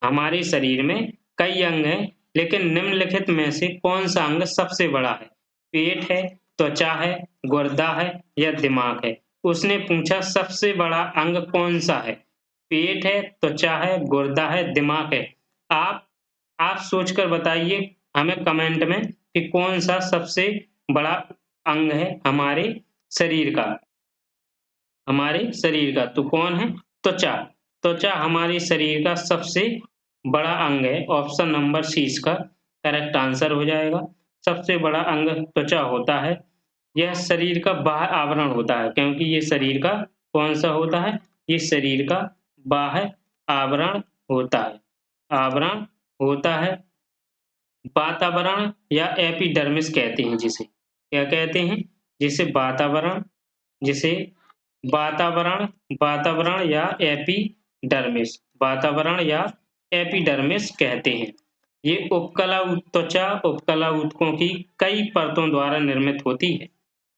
हमारे शरीर में कई अंग हैं, लेकिन निम्नलिखित में से कौन सा अंग सबसे बड़ा है? पेट है, त्वचा है, गुर्दा है या दिमाग है? उसने पूछा सबसे बड़ा अंग कौन सा है? पेट है, त्वचा है, गुर्दा है, दिमाग है। आप सोचकर बताइए हमें कमेंट में कि कौन सा सबसे बड़ा अंग है हमारे शरीर का। हमारे शरीर का तो कौन है? त्वचा। त्वचा हमारे शरीर का सबसे बड़ा अंग है। ऑप्शन नंबर सी इसका करेक्ट आंसर हो जाएगा। सबसे बड़ा अंग त्वचा होता है। यह शरीर का बाह्य आवरण होता है, क्योंकि ये शरीर का कौन सा होता है? ये शरीर का बाह्य आवरण होता है। आवरण होता है। वातावरण या एपिडर्मिस कहते हैं जिसे। क्या कहते हैं? जिसे वातावरण, जिसे वातावरण वातावरण या एपिडर्मिस, वातावरण या एपिडर्मिस कहते हैं। ये उपकला त्वचा उपकला ऊतकों की कई परतों द्वारा निर्मित होती है।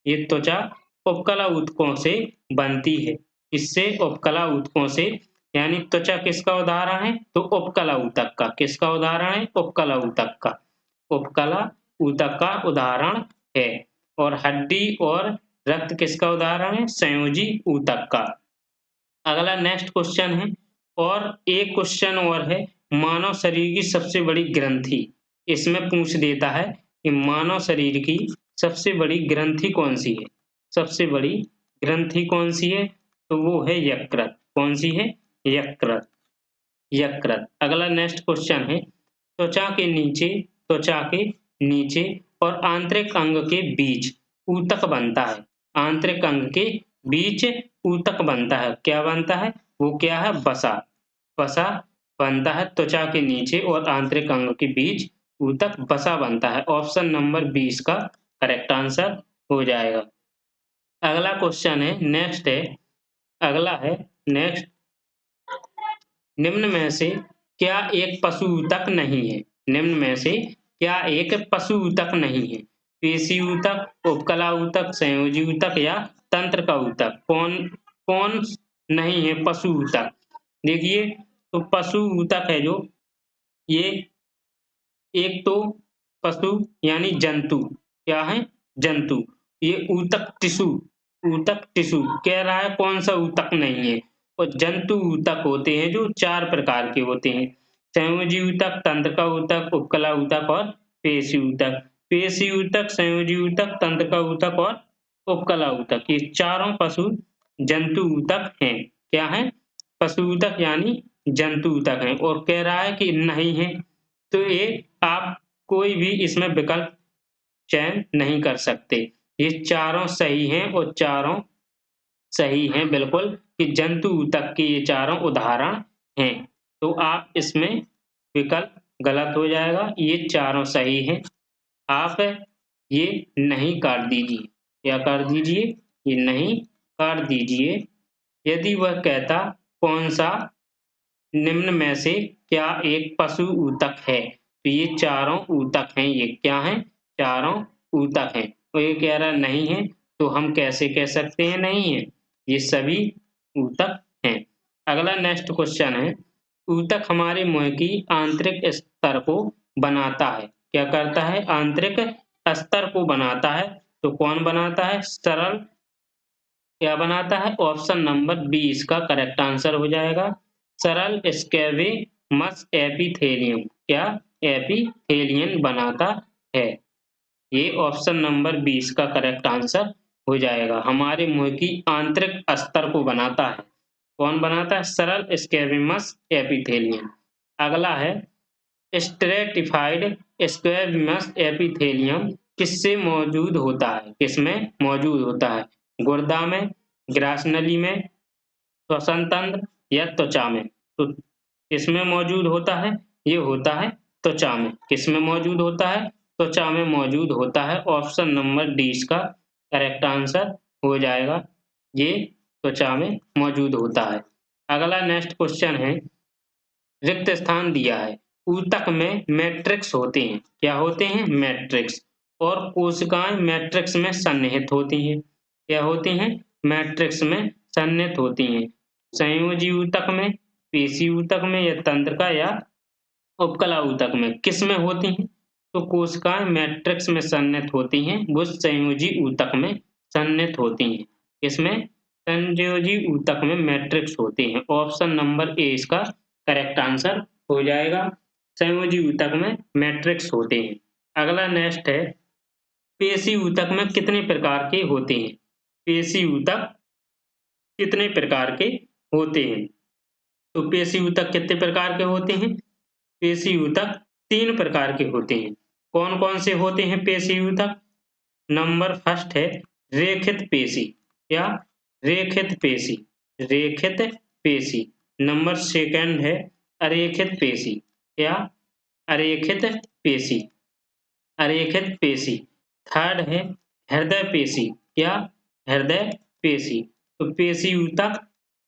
ये त्वचा उपकला ऊतकों से बनती है। इससे उपकला ऊतकों से, यानी त्वचा किसका उदाहरण है? तो उपकला ऊतक का। किसका उदाहरण है? उपकला ऊतक का। उपकला ऊतक का उदाहरण है। और हड्डी और रक्त किसका उदाहरण है? संयोजी ऊतक का। अगला नेक्स्ट क्वेश्चन है, और एक क्वेश्चन और है, मानव शरीर की सबसे बड़ी ग्रंथि। इसमें पूछ देता है कि मानव शरीर की सबसे बड़ी ग्रंथि कौन सी है? सबसे बड़ी ग्रंथि कौन सी है? तो वो है यकृत। कौन सी है? यकृत। यकृत। अगला नेक्स्ट क्वेश्चन है, त्वचा के नीचे और आंतरिक अंग के बीच ऊतक बनता है। आंतरिक अंग के बीच ऊतक बनता है। क्या बनता है? वो क्या है? वसा। वसा बनता है त्वचा के नीचे और आंतरिक अंग के बीच ऊतक वसा बनता है। ऑप्शन नंबर 20 का करेक्ट आंसर हो जाएगा। अगला क्वेश्चन है, नेक्स्ट है, अगला है नेक्स्ट, निम्न में से क्या एक पशु ऊतक नहीं है? निम्न में से क्या एक पशु ऊतक नहीं है? पेशी ऊतक, उपकला ऊतक, संयोजी ऊतक या तंत्र का ऊतक? कौन नहीं है पशु ऊतक? देखिए तो पशु ऊतक है जो, ये एक तो पशु यानी जंतु। क्या है? जंतु। ये ऊतक टिश्यू कह रहा है, कौन सा ऊतक नहीं है? और जंतु ऊतक होते हैं जो 4 प्रकार के होते हैं, संयोजी ऊतक, तंत्र का ऊतक, उपकला ऊतक और पेशी ऊतक। पेशी ऊतक, संयोजी ऊतक, तंत्र का ऊतक और उपकला ऊतक, ये चारों पशु जंतु ऊतक हैं। क्या है? पशु ऊतक यानी जंतु ऊतक हैं। और कह रहा है कि नहीं है, तो ये आप कोई भी इसमें विकल्प चयन नहीं कर सकते। ये चारों सही हैं और चारों सही हैं, बिल्कुल कि जंतु ऊतक के ये चारों उदाहरण हैं। तो आप इसमें विकल्प गलत हो जाएगा, ये चारों सही हैं। आप ये नहीं काट दीजिए। क्या काट दीजिए? ये नहीं काट दीजिए। यदि वह कहता कौन सा निम्न में से क्या एक पशु ऊतक है, तो ये चारों ऊतक हैं। ये क्या हैं? चारों ऊतक हैं। तो ये कह रहा नहीं है, तो हम कैसे कह सकते हैं नहीं है? ये सभी ऊतक हैं। अगला नेक्स्ट क्वेश्चन है, ऊतक हमारे मुंह की आंतरिक स्तर को बनाता है। क्या करता है? आंतरिक स्तर को बनाता है। तो कौन बनाता है? सरल क्या बनाता है? ऑप्शन नंबर बी इसका करेक्ट आंसर हो जाएगा। सरल स्क्वैमस एपिथेलियम क्या एपिथेलियन बनाता है। ये ऑप्शन नंबर 20 का करेक्ट आंसर हो जाएगा। हमारे मुंह की आंतरिक अस्तर को बनाता है। कौन बनाता है? सरल स्क्वैमस एपिथेलियम। अगला है स्ट्रेटिफाइड स्क्वैमस एपिथेलियम किससे मौजूद होता है? किसमें मौजूद होता है? गुर्दा में, ग्रासनली में, श्वसन तंत्र या त्वचा में? तो किसमें मौजूद होता है? ये होता है त्वचा में। किसमें मौजूद होता है? त्वचा में मौजूद होता है। ऑप्शन नंबर डी इसका करेक्ट आंसर हो जाएगा। ये त्वचा में मौजूद होता है। अगला नेक्स्ट क्वेश्चन है, रिक्त स्थान दिया है। ऊतक में मैट्रिक्स होते हैं। क्या होते हैं? मैट्रिक्स। और कोशिकाएं मैट्रिक्स में सन्निहित होती हैं। क्या होती हैं? मैट्रिक्स में सन्निहित होती हैं। संयोजी ऊतक में, पेशी ऊतक में या तंत्रिका या उपकला ऊतक में? किस में होती हैं? तो कोशिकाएं मैट्रिक्स में सन्निहित होती हैं, वो संयोजी ऊतक में सन्निहित होती हैं। किसमें? संयोजी ऊतक में मैट्रिक्स होते हैं। ऑप्शन नंबर ए इसका करेक्ट आंसर हो जाएगा। संयोजी ऊतक में मैट्रिक्स होते हैं। अगला नेक्स्ट है, पेशी ऊतक में कितने प्रकार के होते हैं? पेशी ऊतक कितने प्रकार के होते हैं? तो पेशी ऊतक कितने प्रकार के होते हैं? पेशी ऊतक 3 प्रकार के होते हैं। कौन-कौन से होते हैं पेशी ऊतक? नंबर फर्स्ट है रेखित पेशी। क्या? रेखित पेशी। रेखित पेशी। नंबर सेकंड है अरेखित पेशी। क्या? अरेखित पेशी। अरेखित पेशी। थर्ड है हृदय पेशी। क्या? हृदय पेशी। तो पेशी ऊतक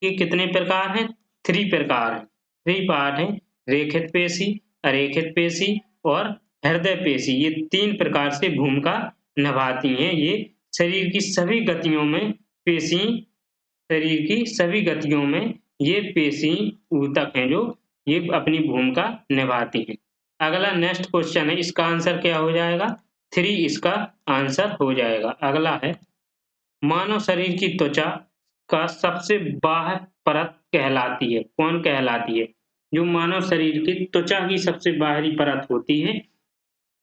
के कितने प्रकार हैं? 3 प्रकार हैं। 3 पार्ट हैं, रेखित पेशी, अरेखित पेशी और हृदय पेशी। ये 3 प्रकार से भूमिका निभाती हैं। ये शरीर की सभी गतियों में पेशी शरीर की सभी गतियों में ये पेशी ऊतक हैं जो ये अपनी भूमिका निभाती हैं। अगला नेक्स्ट क्वेश्चन है, इसका आंसर क्या हो जाएगा? 3 इसका आंसर हो जाएगा। अगला है, मानव शरीर की त्वचा का सबसे बाह्य परत कहलाती है। कौन कहलाती है? जो मानव शरीर की त्वचा की सबसे बाहरी परत होती है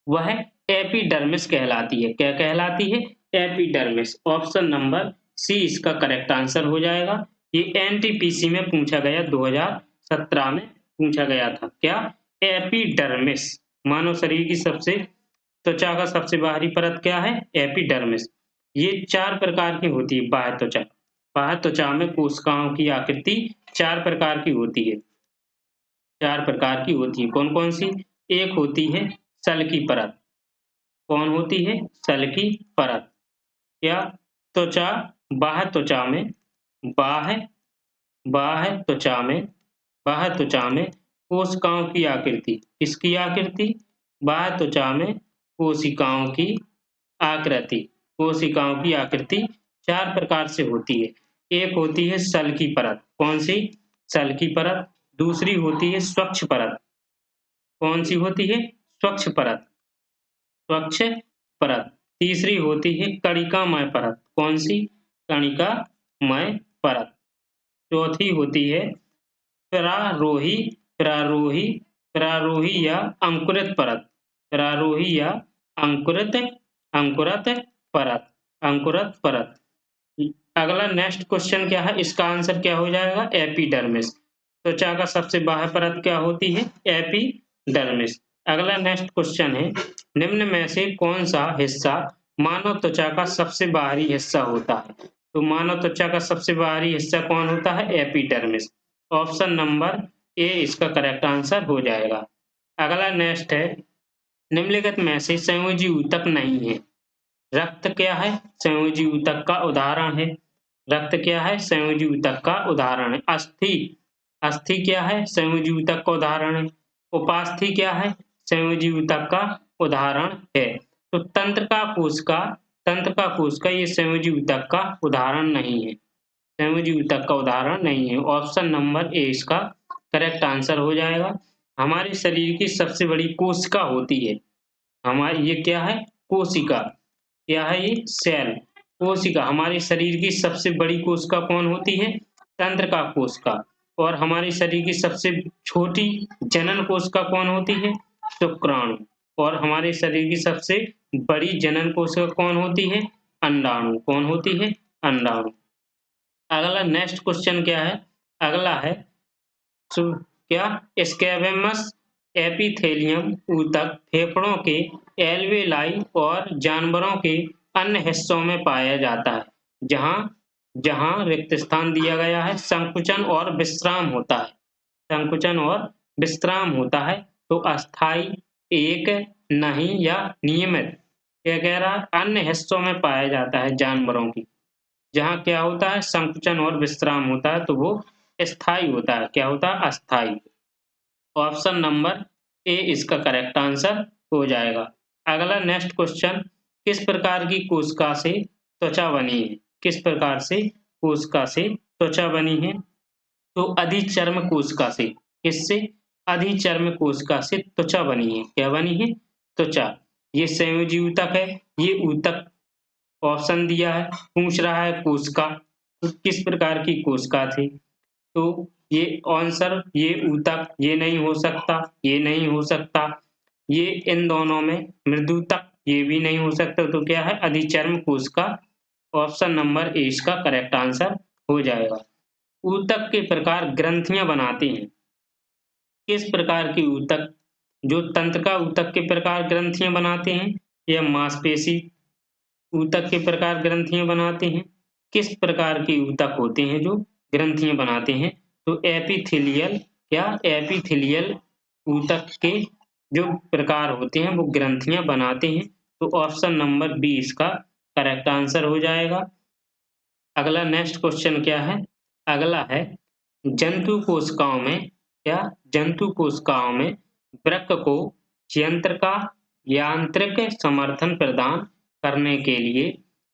वह एपिडर्मिस कहलाती है। क्या कहलाती है? एपिडर्मिस। ऑप्शन नंबर सी इसका करेक्ट आंसर हो जाएगा। ये एनटीपीसी में पूछा गया, 2017 में पूछा गया था। क्या? एपिडर्मिस। मानव शरीर की सबसे त्वचा का सबसे बाहरी परत क्या है? एपिडर्मिस। ये 4 प्रकार की होती है बाह्य त्वचा। बाह्य त्वचा में कोशिकाओं की आकृति 4 प्रकार की होती है। 4 प्रकार की होती है। कौन-कौन सी? एक होती है सल की परत। कौन होती है? सल की परत। क्या? त्वचा बाह्य त्वचा में बाह्य बाह्य त्वचा में बाह्य त्वचा में कोशिकाओं की आकृति। किसकी आकृति? बाह्य त्वचा में कोशिकाओं की आकृति। कोशिकाओं की आकृति 4 प्रकार से होती है। एक होती है सल की परत। कौन सी? सल की परत। दूसरी होती है स्वच्छ परत। कौन सी होती है? स्वच्छ परत। स्वच्छ परत। तीसरी होती है कणिकामय परत। कौन सी? कणिकामय परत। चौथी होती है परारोही परारोही परारोही या अंकुरित परत। परारोही या अंकुरित अंकुरत परत। अंकुरत परत। अगला नेक्स्ट क्वेश्चन क्या है? इसका आंसर क्या हो जाएगा? एपिडर्मिस। त्वचा का सबसे बाह्य परत क्या होती है? एपिडर्मिस। अगला नेक्स्ट क्वेश्चन है, निम्न में से कौन सा हिस्सा मानव त्वचा का सबसे बाहरी हिस्सा होता है? तो मानव त्वचा का सबसे बाहरी हिस्सा कौन होता है? एपिडर्मिस। ऑप्शन नंबर ए इसका करेक्ट आंसर हो जाएगा। अगला नेक्स्ट है, निम्नलिखित में से संयोजी ऊतक नहीं है। रक्त क्या है? संयोजी ऊतक का उदाहरण है। रक्त क्या है? संयोजी ऊतक का उदाहरण है। अस्थि, अस्थि क्या है? संयोजी ऊतक का उदाहरण है। उपास्थि क्या है? संयोजी ऊतक का उदाहरण है। तो तंत्रिका कोशिका ये संयोजी ऊतक का उदाहरण नहीं है, संयोजी ऊतक का उदाहरण नहीं है। ऑप्शन नंबर ए इसका करेक्ट आंसर हो जाएगा। हमारे शरीर की सबसे बड़ी कोशिका होती है, हमारी ये क्या है? कोशिका। क्या है ये? सेल, कोशिका। हमारे शरीर की सबसे बड़ी कोशिका कौन होती है? तंत्रिका कोशिका। और हमारे शरीर की सबसे छोटी जनन कोशिका कौन होती है? शुक्राणु। और हमारे शरीर की सबसे बड़ी जनन कोशिका कौन होती है? अंडाणु। कौन होती है? अंडाणु। अगला नेक्स्ट क्वेश्चन क्या है? अगला है क्या? स्कैवेमस एपिथेलियम ऊतक फेफड़ों के एल्वेलाई और जानवरों के अन्य हिस्सों में पाया जाता है, जहां रिक्त स्थान दिया गया है, संकुचन और विश्राम होता है। संकुचन और विश्राम होता है। तो अस्थाई, एक, नहीं या नियमित। क्या कह रहा है? अन्य हिस्सों में पाया जाता है जानवरों की, जहां क्या होता है? संकुचन और विश्राम होता है, तो वो स्थायी होता है। क्या होता है? अस्थायी। ऑप्शन नंबर ए इसका करेक्ट आंसर हो जाएगा। अगला नेक्स्ट क्वेश्चन, किस प्रकार की कोशिका से त्वचा बनी है? किस प्रकार से कोशिका से त्वचा बनी है? तो अधिचर्म कोशिका से। किससे? अधिचर्म कोशिका से त्वचा बनी है। क्या बनी है? त्वचा। ये संयोजी ऊतक है। ये ऊतक ऑप्शन दिया है, पूछ रहा है कोशिका, तो किस प्रकार की कोशिका थी? तो ये आंसर, ये ऊतक, ये नहीं हो सकता, ये नहीं हो सकता, ये इन दोनों में मृदुतक, ये भी नहीं हो सकता। तो क्या है? अधिचर्म कोशिका। ऑप्शन नंबर ए इसका करेक्ट आंसर हो जाएगा। ऊतक के प्रकार ग्रंथियां बनाते हैं। किस प्रकार की ऊतक? जो तंत्रिका ऊतक के प्रकार ग्रंथियां बनाते हैं, या मांसपेशी ऊतक के प्रकार ग्रंथियां बनाते हैं? किस प्रकार के ऊतक होते हैं जो ग्रंथियां बनाते हैं? तो एपिथेलियल, क्या? एपिथेलियल ऊतक के जो प्रकार होते हैं वो ग्रंथियां बनाते हैं। तो ऑप्शन नंबर बी इसका करेक्ट आंसर हो जाएगा। अगला नेक्स्ट क्वेश्चन क्या है? अगला है, जंतु कोशिकाओं में, क्या? जंतु कोशिकाओं में वृक्क को यंत्र का यांत्रिक समर्थन प्रदान करने के लिए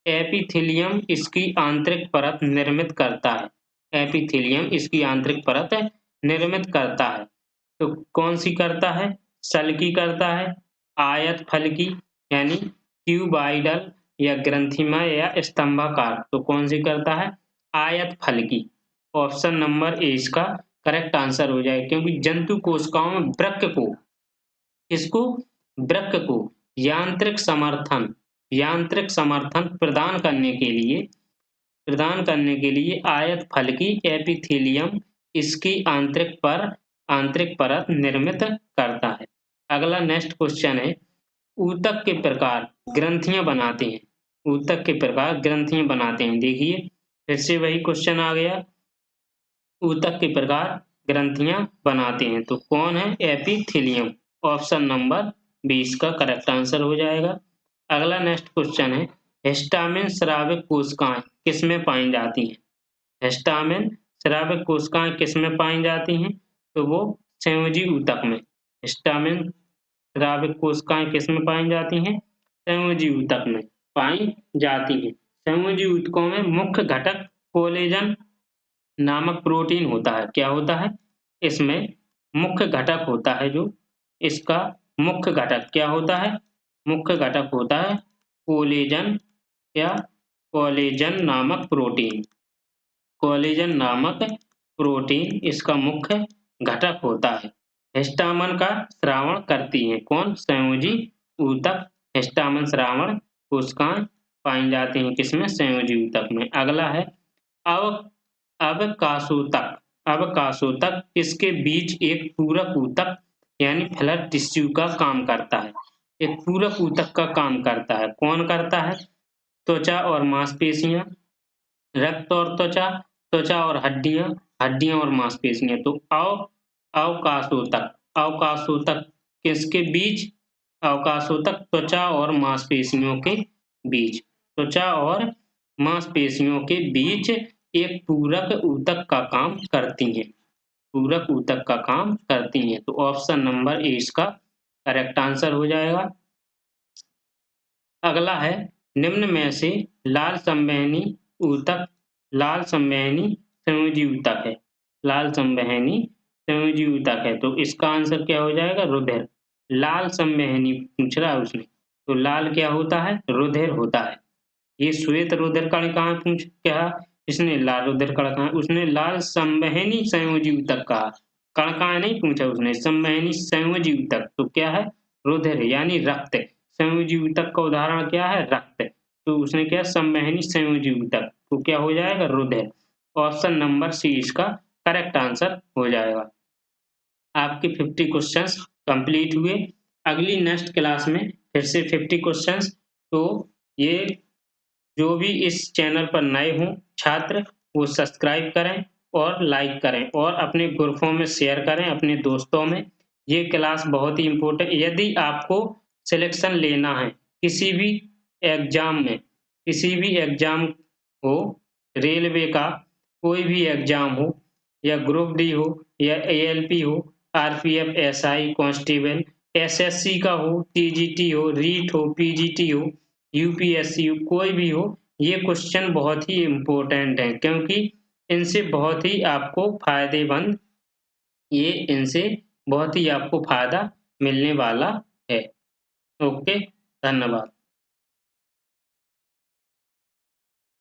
एपिथेलियम इसकी आंतरिक परत निर्मित करता है। एपिथेलियम इसकी आंतरिक परत निर्मित करता है। तो कौन सी करता है? सल की करता है, आयत फल की यानी क्यूबाइडल, या ग्रंथिमय या स्तंभाकार। तो कौन सी करता है? आयत फल की। ऑप्शन नंबर ए इसका करेक्ट आंसर हो जाएगा, क्योंकि जंतु कोशिकाओं में वृक्क को, इसको वृक्क को यांत्रिक समर्थन प्रदान करने के लिए आयत फल की एपिथेलियम इसकी आंतरिक परत निर्मित करता है। अगला नेक्स्ट क्वेश्चन है, ऊतक के प्रकार ग्रंथियां बनाते हैं। ऊतक के प्रकार ग्रंथियां बनाते हैं। देखिए फिर से वही क्वेश्चन आ गया, ऊतक के प्रकार ग्रंथियां बनाते हैं। तो कौन है? एपिथेलियम। ऑप्शन नंबर बी इसका करेक्ट आंसर हो जाएगा। अगला नेक्स्ट क्वेश्चन है, हिस्टामिन स्राविक कोशिकाएं किसमें पाई जाती हैं? हिस्टामिन स्राविक कोशिकाएं किसमें पाई जाती हैं? तो वो संयोजी ऊतक में। हिस्टामिन स्राविक कोशिकाएं किसमें पाई जाती हैं? संयोजी ऊतक में पाई जाती हैं। संयोजी ऊतकों में मुख्य घटक कोलेजन नामक प्रोटीन होता है। क्या होता है? इसमें मुख्य घटक होता है, जो इसका मुख्य घटक क्या होता है? मुख्य घटक होता है कोलेजन, या कोलेजन नामक प्रोटीन। कोलेजन नामक प्रोटीन इसका मुख्य घटक होता है। हिस्टामिन का स्रावण करती है कौन? संयोजी ऊतक। हिस्टामिन स्रावण कोशिकाएं पाई जाती हैं किसमें? संयोजी ऊतक में। अगला है, अवकाशोतक इसके बीच एक पूरक ऊतक यानी फ्लैट टिश्यू का काम करता है। एक पूरक ऊतक का काम करता है। कौन करता है? त्वचा और मांसपेशियां, रक्त और त्वचा, त्वचा और हड्डियां, हड्डियां और मांसपेशियां। तो अवकाशोतक, अवकाशोतक किसके बीच? अवकाशोतक त्वचा और मांसपेशियों के बीच, त्वचा और मांसपेशियों के बीच एक पूरक ऊतक का काम करती हैं, पूरक ऊतक का काम करती हैं। तो ऑप्शन नंबर ए इसका करेक्ट आंसर हो जाएगा। अगला है, निम्न में से लाल संवहनी ऊतक, लाल संवहनी संयोजी ऊतक है, लाल संवहनी संयोजी ऊतक है। तो इसका आंसर क्या हो जाएगा? रुधिर। लाल संवहनी पूछ रहा है उसने, तो लाल क्या होता है? रुधिर होता है। ये श्वेत रुधिर कण कहाँ पूछ कहा इसने? लाल रुधिर कण कहाँ? उसने लाल संवहनी संयोजी ऊतक कहा, कण कहाँ नहीं पूछा उसने, संवहनी संयोजी ऊतक। तो क्या है? रुधिर यानी रक्त। संयोजी ऊतक का उदाहरण क्या है? रक्त। तो उसने क्या? संवहनी संयोजी ऊतक। तो क्या हो जाएगा? रुधिर। ऑप्शन नंबर सी इसका करेक्ट आंसर हो जाएगा। आपके 50 क्वेश्चंस कंप्लीट हुए। अगली नेक्स्ट क्लास में फिर से 50 क्वेश्चंस। तो ये जो भी इस चैनल पर नए हों छात्र, वो सब्सक्राइब करें और लाइक करें और अपने ग्रुपों में शेयर करें अपने दोस्तों में। ये क्लास बहुत ही इम्पोर्टेंट, यदि आपको सिलेक्शन लेना है किसी भी एग्जाम में, किसी भी एग्जाम हो, रेलवे का कोई भी एग्जाम हो या ग्रुप डी हो या एएलपी हो, आरपीएफ, एसआई, कांस्टेबल, एसएससी का हो, टीजीटी हो, रीट हो, पीजीटी हो, यूपीएससी हो, कोई भी हो, ये क्वेश्चन बहुत ही इम्पोर्टेंट है क्योंकि इनसे बहुत ही आपको फायदेमंद, ये इनसे बहुत ही आपको फायदा मिलने वाला है। ओके, धन्यवाद।